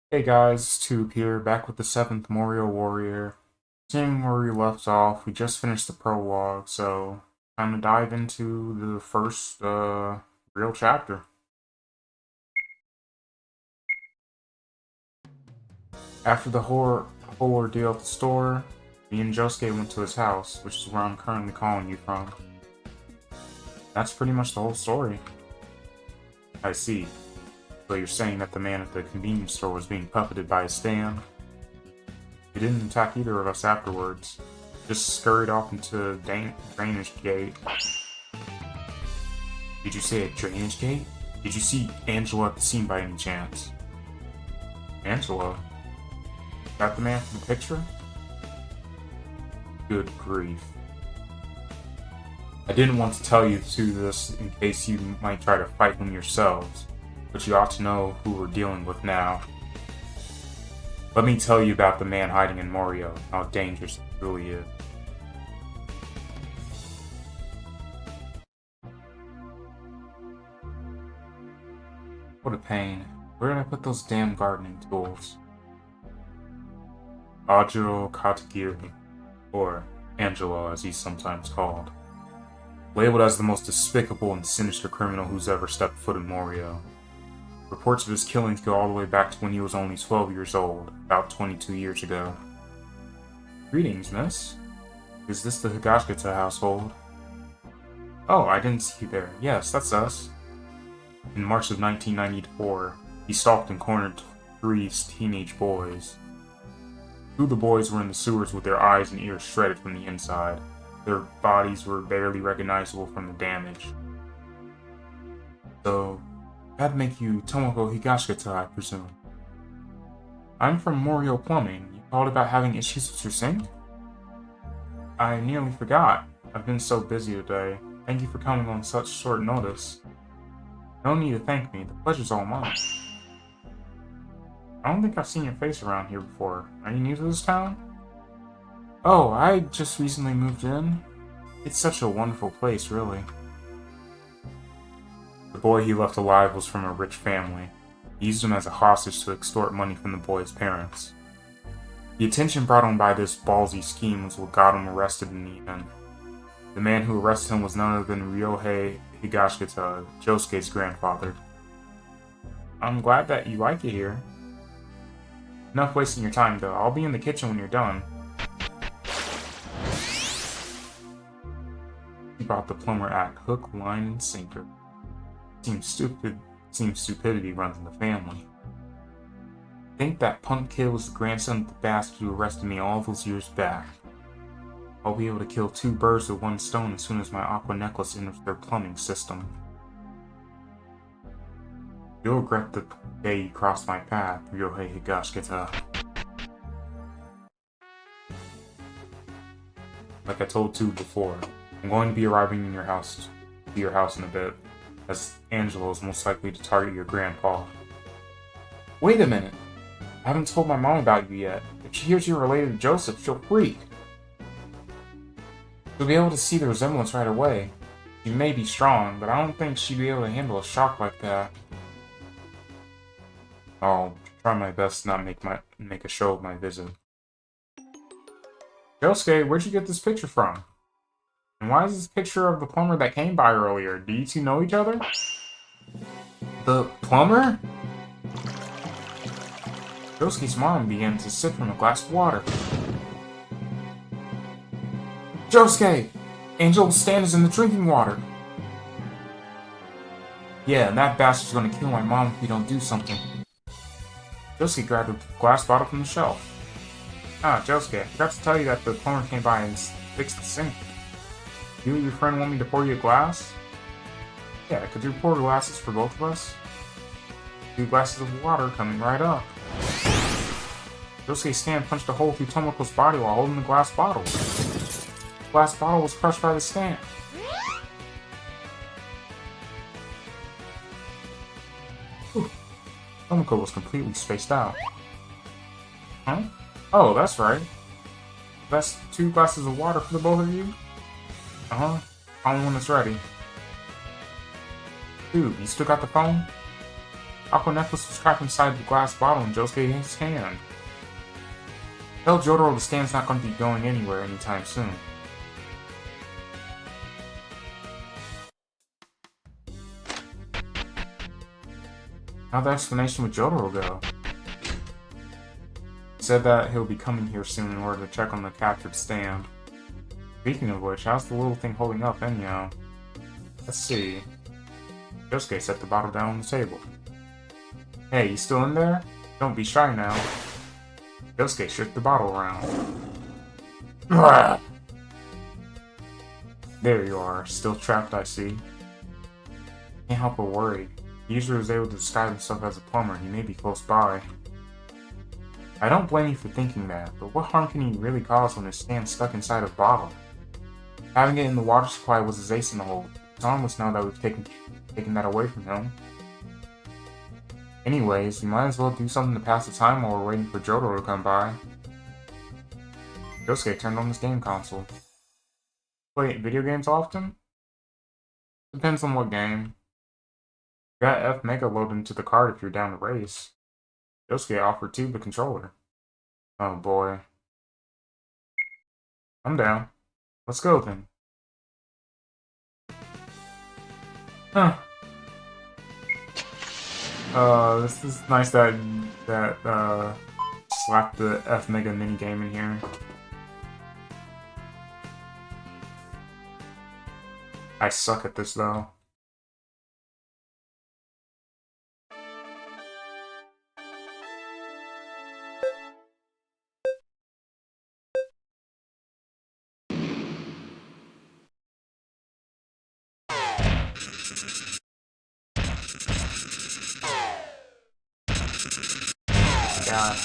Hey guys, Tube here, back with the 7th Morioh Warrior. Seeing where we left off, we just finished the prologue, so time to dive into the first, real chapter. After the whole ordeal at the store, me and Josuke went to his house, which is where I'm currently calling you from. That's pretty much the whole story. I see. So you're saying that the man at the convenience store was being puppeted by a stand? He didn't attack either of us afterwards. Just scurried off into a drainage gate. Did you say a drainage gate? Did you see Angelo at the scene by any chance? Angelo? That the man from the picture? Good grief. I didn't want to tell you to this in case you might try to fight him yourselves, but you ought to know who we're dealing with now. Let me tell you about the man hiding in Morioh, and how dangerous it really is. What a pain. Where did I put those damn gardening tools? Ajiro Katagiri, or Angelo as he's sometimes called. Labeled as the most despicable and sinister criminal who's ever stepped foot in Morioh. Reports of his killings go all the way back to when he was only 12 years old, about 22 years ago. Greetings, miss. Is this the Higashikata household? Oh, I didn't see you there. Yes, that's us. In March of 1994, he stalked and cornered three teenage boys. Two of the boys were in the sewers with their eyes and ears shredded from the inside. Their bodies were barely recognizable from the damage. So, that'd make you Tomoko Higashikata, I presume. I'm from Morioh Plumbing. You called about having issues with your sink? I nearly forgot. I've been so busy today. Thank you for coming on such short notice. No need to thank me. The pleasure's all mine. I don't think I've seen your face around here before. Are you new to this town? Oh, I just recently moved in. It's such a wonderful place, really. The boy he left alive was from a rich family. He used him as a hostage to extort money from the boy's parents. The attention brought on by this ballsy scheme was what got him arrested in the end. The man who arrested him was none other than Ryohei Higashikata, Josuke's grandfather. I'm glad that you like it here. Enough wasting your time, though. I'll be in the kitchen when you're done. He brought the plumber act hook, line, and sinker. Seems stupidity runs in the family. Think that punk kid was the grandson of the bastard who arrested me all those years back. I'll be able to kill two birds with one stone as soon as my Aqua necklace enters their plumbing system. You'll regret the day you crossed my path, Ryohei Higashikata. Like I told you before, I'm going to be arriving in your house in a bit, as Angelo is most likely to target your grandpa. Wait a minute! I haven't told my mom about you yet. If she hears you're related to Joseph, she'll freak. She'll be able to see the resemblance right away. She may be strong, but I don't think she'd be able to handle a shock like that. I'll try my best to not make a show of my visit. Josuke, where'd you get this picture from? And why is this picture of the plumber that came by earlier? Do you two know each other? The plumber? Josuke's mom began to sip from a glass of water. Josuke! Angel's stand is in the drinking water. Yeah, and that bastard's gonna kill my mom if we don't do something. Josuke grabbed a glass bottle from the shelf. Ah, Josuke, I forgot to tell you that the plumber came by and fixed the sink. You and your friend want me to pour you a glass? Yeah, could you pour glasses for both of us? 2 glasses of water coming right up. Josuke's stand punched a hole through Tomoko's body while holding the glass bottle. The glass bottle was crushed by the stand. Whew. Tomoko was completely spaced out. Huh? Oh, that's right. That's 2 glasses of water for the both of you? Uh-huh. Only when it's ready. Dude, you still got the phone? Aqua necklace was trapped inside the glass bottle in Josuke's hand. Tell Jotaro the stand's not going to be going anywhere anytime soon. How'd the explanation with Jotaro go? He said that he'll be coming here soon in order to check on the captured stand. Speaking of which, how's the little thing holding up anyhow? Let's see. Josuke set the bottle down on the table. Hey, you still in there? Don't be shy now. Josuke shook the bottle around. There you are, still trapped, I see. Can't help but worry. He usually was able to disguise himself as a plumber. He may be close by. I don't blame you for thinking that, but what harm can he really cause when his stand's stuck inside a bottle? Having it in the water supply was his ace in the hole. It's harmless now that we've taken that away from him. Anyways, we might as well do something to pass the time while we're waiting for Jotaro to come by. Josuke turned on his game console. Play video games often? Depends on what game. Got F Mega loaded into the card if you're down to race. Josuke offered too the controller. Oh boy. I'm down. Let's go then. Huh. This is nice that slapped the F Mega minigame in here. I suck at this though. God.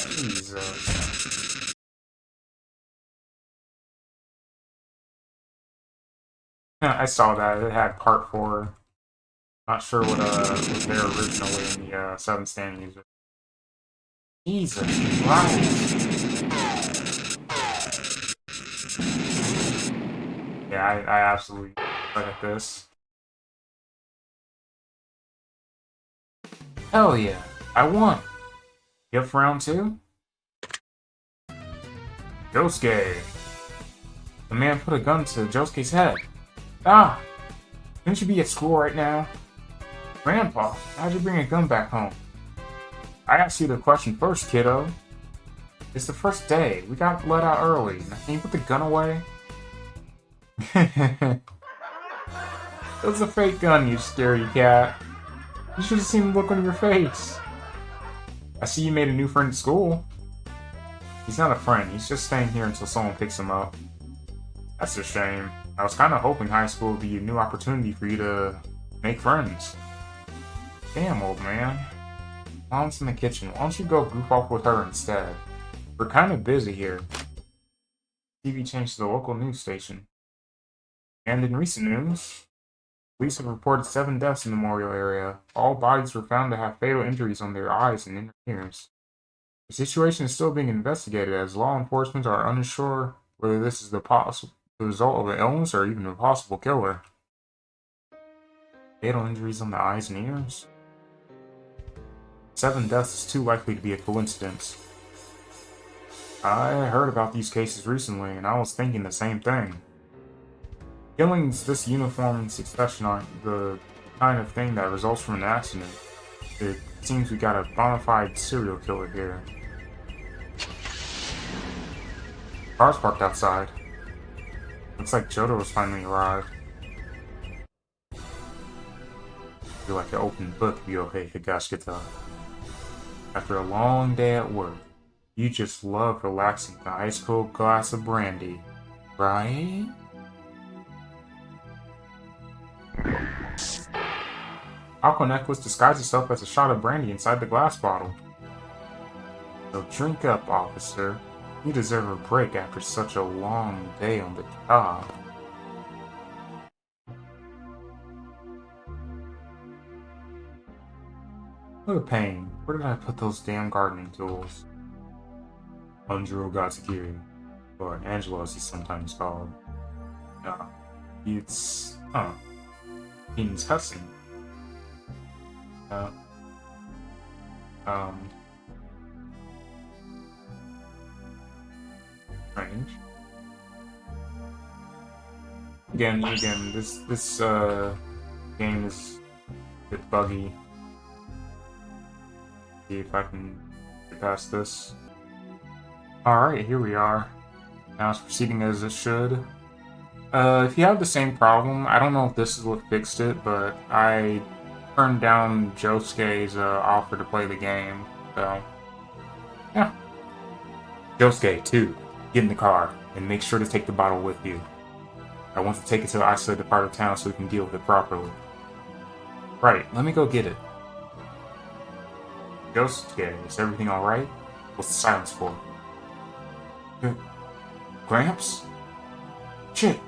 Jesus. Yeah, I saw that. It had part 4. Not sure what was there originally in the 7 stand user. Jesus Christ. Yeah, I absolutely suck at this. Hell yeah, I won! You up for round 2? Josuke! The man put a gun to Josuke's head. Ah! Shouldn't you be at school right now? Grandpa, how'd you bring a gun back home? I asked you the question first, kiddo. It's the first day. We got let out early. Now, can you put the gun away? It was a fake gun, you scary cat. You should have seen the look on your face. I see you made a new friend at school. He's not a friend, he's just staying here until someone picks him up. That's a shame. I was kind of hoping high school would be a new opportunity for you to make friends. Damn, old man. Mom's in the kitchen. Why don't you go goof off with her instead? We're kind of busy here. TV changed to the local news station. And in recent news, police have reported 7 deaths in the Morioh area. All bodies were found to have fatal injuries on their eyes and inner ears. The situation is still being investigated as law enforcement are unsure whether this is the result of an illness or even a possible killer. Fatal injuries on the eyes and ears? 7 deaths is too likely to be a coincidence. I heard about these cases recently, and I was thinking the same thing. Killings this uniform in succession aren't the kind of thing that results from an accident. It seems we got a bona fide serial killer here. Car's parked outside. Looks like Jotaro's finally arrived. You're like an open book, Ryohei Higashikata. After a long day at work, you just love relaxing with an ice-cold glass of brandy, right? Aqua necklace disguised itself as a shot of brandy inside the glass bottle. So drink up, officer. You deserve a break after such a long day on the job. What a pain. Where did I put those damn gardening tools? Angelo Gatsukiri, or Angelo as he's sometimes called. It's... means cussing. Strange. Again, this game is a bit buggy. See if I can get past this. Alright, here we are. Now it's proceeding as it should. If you have the same problem, I don't know if this is what fixed it, but I turned down Josuke's offer to play the game, so yeah. Josuke, 2, get in the car, and make sure to take the bottle with you. I want to take it to the isolated part of town so we can deal with it properly. Right, let me go get it. Josuke, is everything alright? What's the silence for? Gramps? Shit!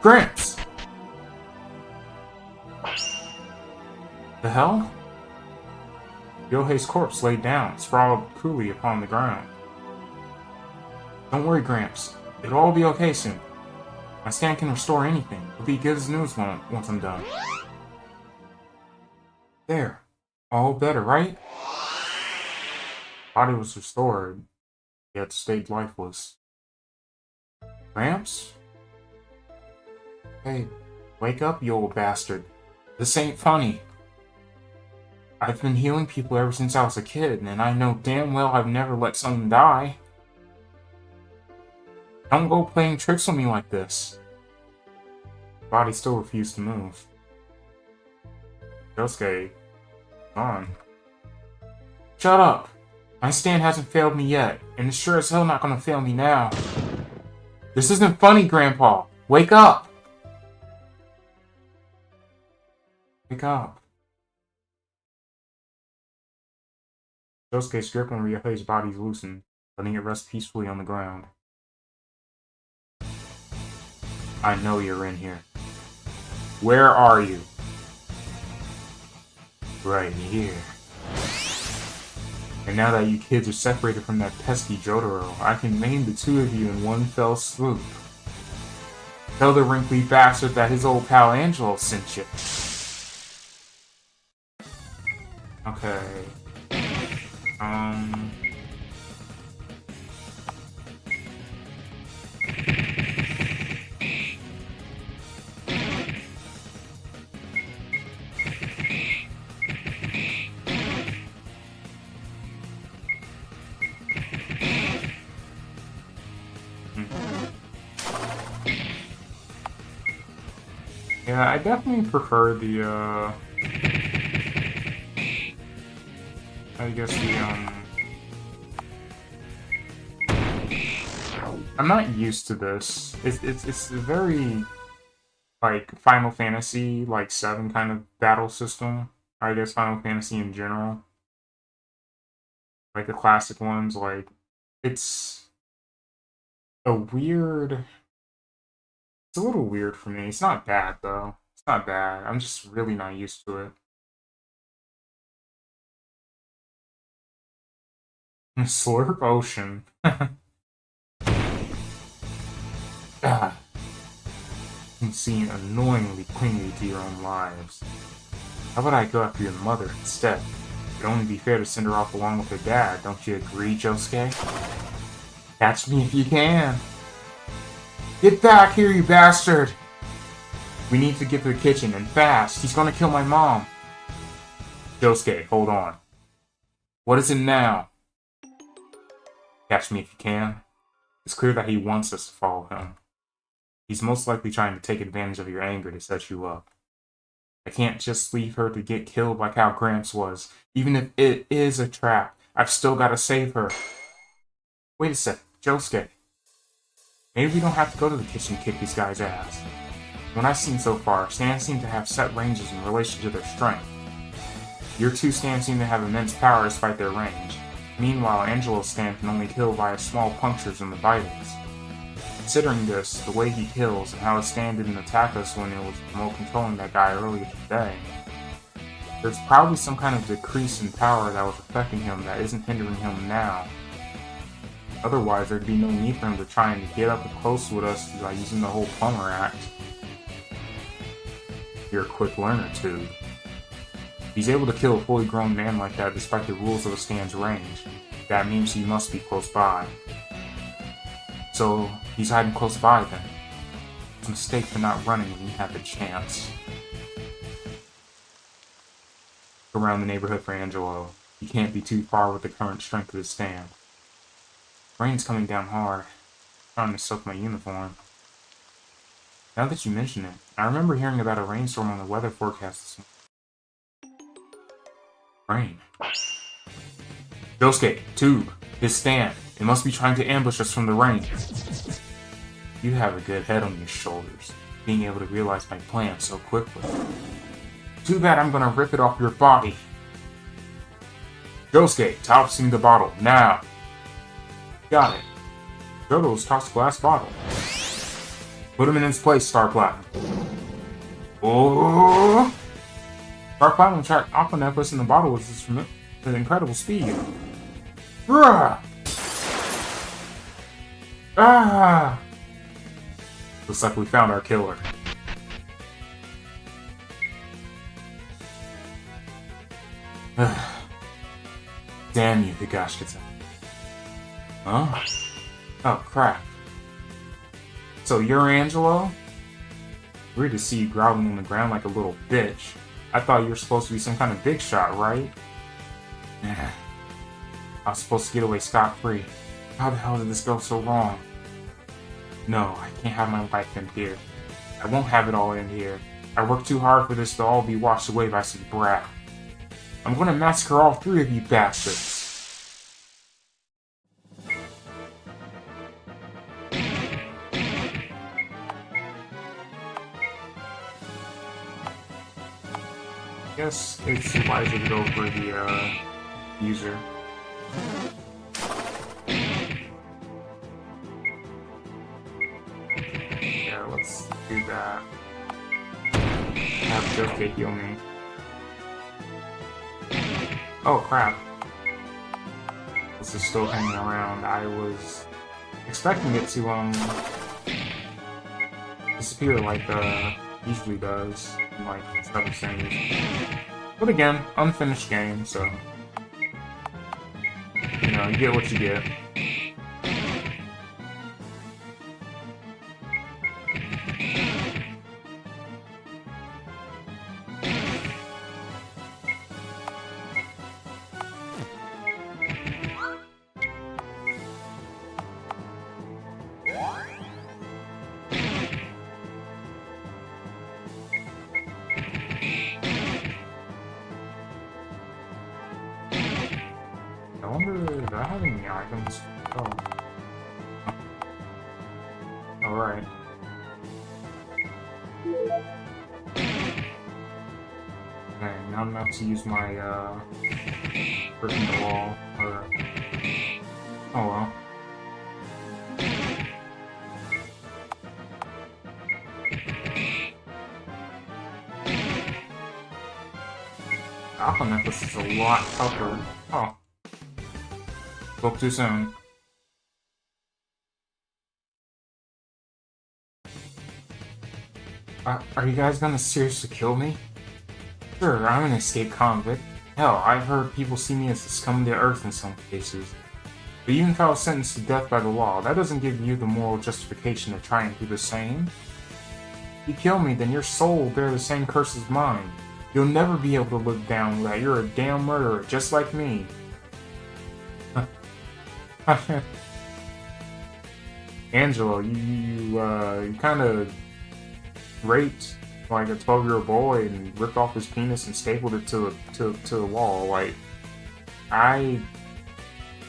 Gramps! The hell? Yohei's corpse laid down, sprawled coolly upon the ground. Don't worry, Gramps. It'll all be okay soon. My scan can restore anything. It'll be good as news once I'm done. There. All better, right? Body was restored, yet stayed lifeless. Gramps? Hey, wake up, you old bastard. This ain't funny. I've been healing people ever since I was a kid, and I know damn well I've never let someone die. Don't go playing tricks on me like this. The body still refused to move. Josuke, gone. Shut up! My stand hasn't failed me yet, and it's sure as hell not gonna fail me now. This isn't funny, Grandpa! Wake up! Wake up. Josuke's grip on Ryohei's body loosened, letting it rest peacefully on the ground. I know you're in here. Where are you? Right here. And now that you kids are separated from that pesky Jotaro, I can maim the two of you in one fell swoop. Tell the wrinkly bastard that his old pal Angelo sent you. Okay. Yeah, I definitely prefer the, I guess I'm not used to this. It's a very, like, Final Fantasy, like, 7 kind of battle system. I guess Final Fantasy in general. Like, the classic ones, like, it's a weird... It's a little weird for me. It's not bad, though. It's not bad. I'm just really not used to it. Slurp Ocean. Ah. You seem annoyingly clingy to your own lives. How about I go after your mother instead? It'd only be fair to send her off along with her dad, don't you agree, Josuke? Catch me if you can. Get back here, you bastard! We need to get to the kitchen, and fast. He's gonna kill my mom. Josuke, hold on. What is it now? Catch me if you can. It's clear that he wants us to follow him. He's most likely trying to take advantage of your anger to set you up. I can't just leave her to get killed like how Gramps was. Even if it is a trap, I've still gotta save her. Wait a sec, Josuke. Maybe we don't have to go to the kitchen to kick these guys' ass. From what I've seen so far, stands seem to have set ranges in relation to their strength. Your two stands seem to have immense power despite their range. Meanwhile, Angelo's stand can only kill via small punctures in the vitals. Considering this, the way he kills, and how his stand didn't attack us when it was remote controlling that guy earlier today, there's probably some kind of decrease in power that was affecting him that isn't hindering him now. Otherwise, there'd be no need for him to try and get up close with us by using the whole plumber act. You're a quick learner, too. He's able to kill a fully grown man like that despite the rules of a stand's range. That means he must be close by. So, he's hiding close by then. It's a mistake for not running when you have the chance. Around the neighborhood for Angelo. He can't be too far with the current strength of his stand. Rain's coming down hard. I'm trying to soak my uniform. Now that you mention it, I remember hearing about a rainstorm on the weather forecast this morning. Rain. Josuke, Tube, his stand. It must be trying to ambush us from the rain. You have a good head on your shoulders, being able to realize my plan so quickly. Too bad I'm gonna rip it off your body. Josuke, tossing the bottle, now! Got it. Jodo's tossed glass bottle. Put him in his place, Star Platinum. Oh! Star Platinum tracked Aqua necklace in the bottle with incredible speed. Bruh! Ah! Looks like we found our killer. Damn you, Higashikata. Huh? Oh, crap. So you're Angelo? Weird to see you growling on the ground like a little bitch. I thought you were supposed to be some kind of big shot, right? I was supposed to get away scot-free. How the hell did this go so wrong? No, I can't have my life end here. I won't have it all end here. I worked too hard for this to all be washed away by some brat. I'm gonna massacre all three of you bastards. Guess it's wiser to go for the user. Yeah, let's do that. Have Josuke heal me. Oh crap. This is still hanging around. I was expecting it to disappear like usually does in like other things. But again, unfinished game, so you know, you get what you get. I wonder if I have any items. Oh. Alright. Okay, now I'm about to use my, brick in the wall, or... Oh well. Aqua necklace is a lot tougher. Oh. Spoke too soon. Are you guys gonna seriously kill me? Sure, I'm an escaped convict. Hell, I've heard people see me as the scum of the earth in some cases. But even if I was sentenced to death by the law, that doesn't give you the moral justification to try and do the same. If you kill me, then your soul will bear the same curse as mine. You'll never be able to look down that you're a damn murderer, just like me. Angelo, you kind of raped like a 12-year-old boy and ripped off his penis and stapled it to the wall. Like, I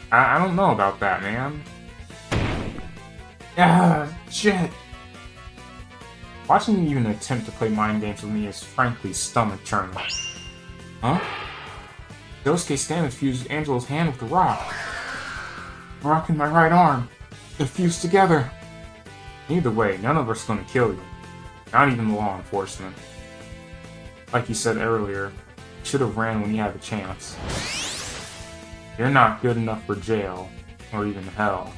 don't know about that, man. Ah, shit. Watching you even attempt to play mind games with me is frankly stomach-churning. Huh? Josuke Stamets fused Angelo's hand with the rock. The rock in my right arm. They're fused together. Either way, none of us is gonna kill you. Not even the law enforcement. Like you said earlier, you should have ran when you had the chance. You're not good enough for jail, or even hell.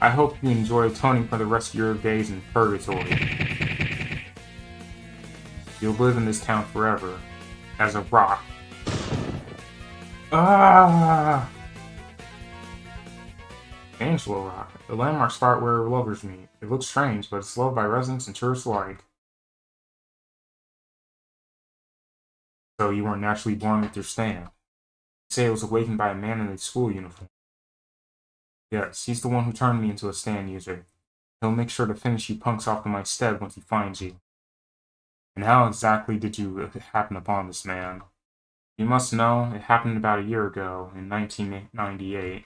I hope you enjoy atoning for the rest of your days in purgatory. You'll live in this town forever. As a rock. Ah! Angelo Rock, the landmark spot where lovers meet. It looks strange, but it's loved by residents and tourists alike. So you weren't naturally born with your stand. You say it was awakened by a man in a school uniform. Yes, he's the one who turned me into a stand user. He'll make sure to finish you punks off to my stead once he finds you. And how exactly did you happen upon this man? You must know, it happened about a year ago, in 1998.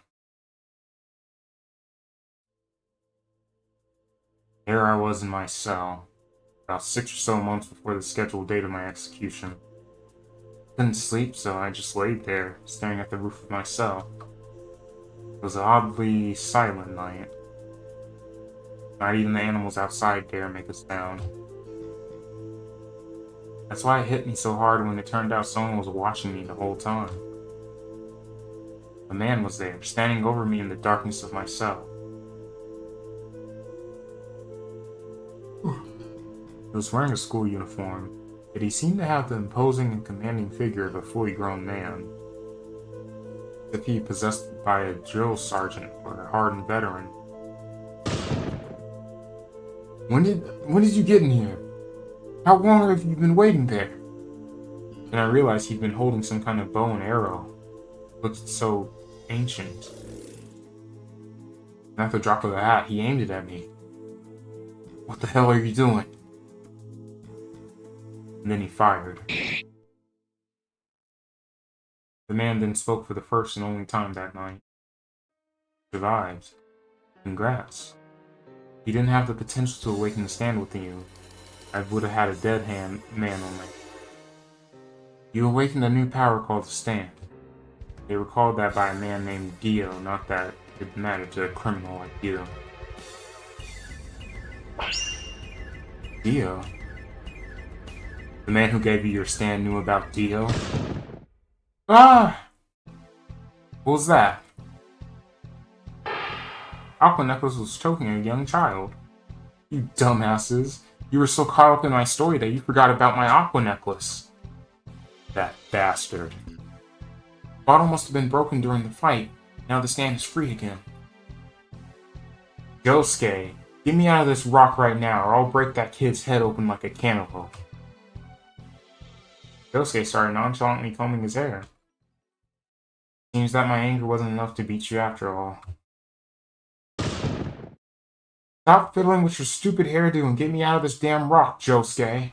There I was in my cell, about 6 or so months before the scheduled date of my execution. Couldn't sleep, so I just laid there, staring at the roof of my cell. It was an oddly silent night. Not even the animals outside dare make a sound. That's why it hit me so hard when it turned out someone was watching me the whole time. A man was there, standing over me in the darkness of my cell. He was wearing a school uniform, yet he seemed to have the imposing and commanding figure of a fully grown man. As if he possessed by a drill sergeant or a hardened veteran. When did you get in here? How long have you been waiting there? And I realized he'd been holding some kind of bow and arrow. It looked so ancient. And at the drop of a hat, he aimed it at me. What the hell are you doing? And then he fired. The man then spoke for the first and only time that night. Survived. Congrats. He didn't have the potential to awaken the stand within you. I would have had a dead man on me. You awakened a new power called the Stand. They were called that by a man named Dio, not that it mattered to a criminal like you. Dio? The man who gave you your stand knew about Dio? Ah! What was that? Aqua Necklace was choking a young child. You dumbasses. You were so caught up in my story that you forgot about my Aqua Necklace. That bastard. The bottle must have been broken during the fight. Now the stand is free again. Josuke, get me out of this rock right now or I'll break that kid's head open like a cantaloupe. Josuke started nonchalantly combing his hair. Seems that my anger wasn't enough to beat you after all. Stop fiddling with your stupid hairdo and get me out of this damn rock, Josuke.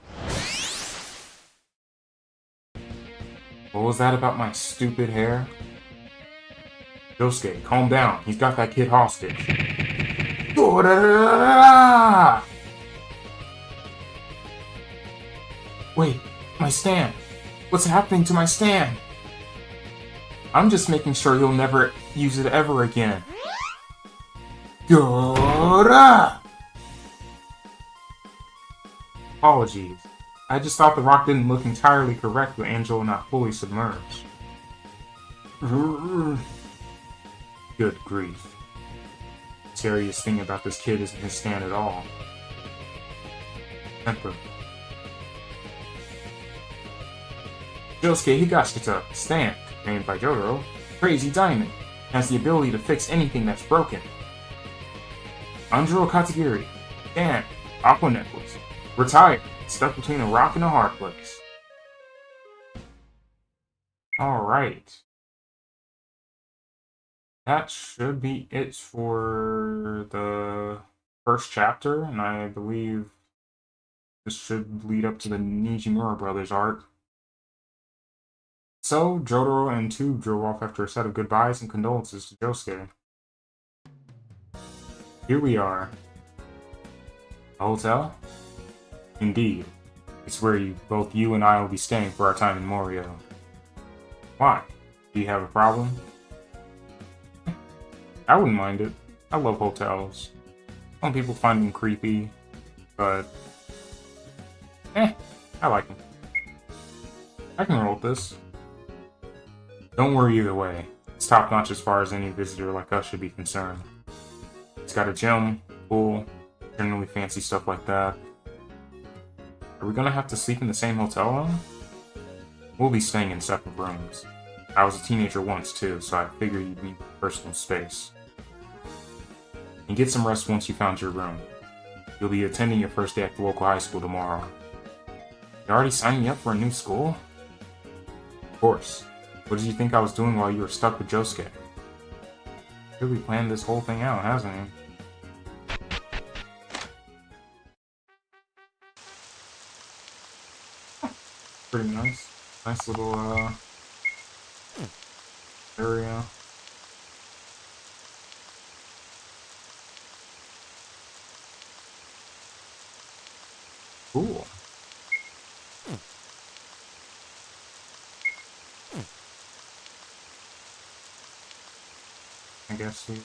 What was that about my stupid hair? Josuke, calm down. He's got that kid hostage. Wait, my stand. What's happening to my stand? I'm just making sure you'll never use it ever again. Apologies. I just thought the rock didn't look entirely correct with Angelo not fully submerged. Good grief. The scariest thing about this kid isn't his stand at all. Temper. Josuke Higashikata, stand, named by Jotaro, Crazy Diamond, has the ability to fix anything that's broken. Angelo Katagiri, stand, Aqua Necklace, retired, stuck between a rock and a hard place. Alright. That should be it for the first chapter, and I believe this should lead up to the Nijimura Brothers arc. So, Jotaro and Tube drove off after a set of goodbyes and condolences to Josuke. Here we are. A hotel? Indeed. It's where both you and I will be staying for our time in Morioh. Why? Do you have a problem? I wouldn't mind it. I love hotels. Some people find them creepy, but... I like them. I can roll with this. Don't worry either way. It's top-notch as far as any visitor like us should be concerned. It's got a gym, pool, generally fancy stuff like that. Are we gonna have to sleep in the same hotel room? We'll be staying in separate rooms. I was a teenager once too, so I figured you'd need personal space. And get some rest once you found your room. You'll be attending your first day at the local high school tomorrow. You already signed me up for a new school? Of course. What did you think I was doing while you were stuck with Josuke? Really planned this whole thing out, hasn't he? Pretty nice. Nice little, area. Cool. I guess we,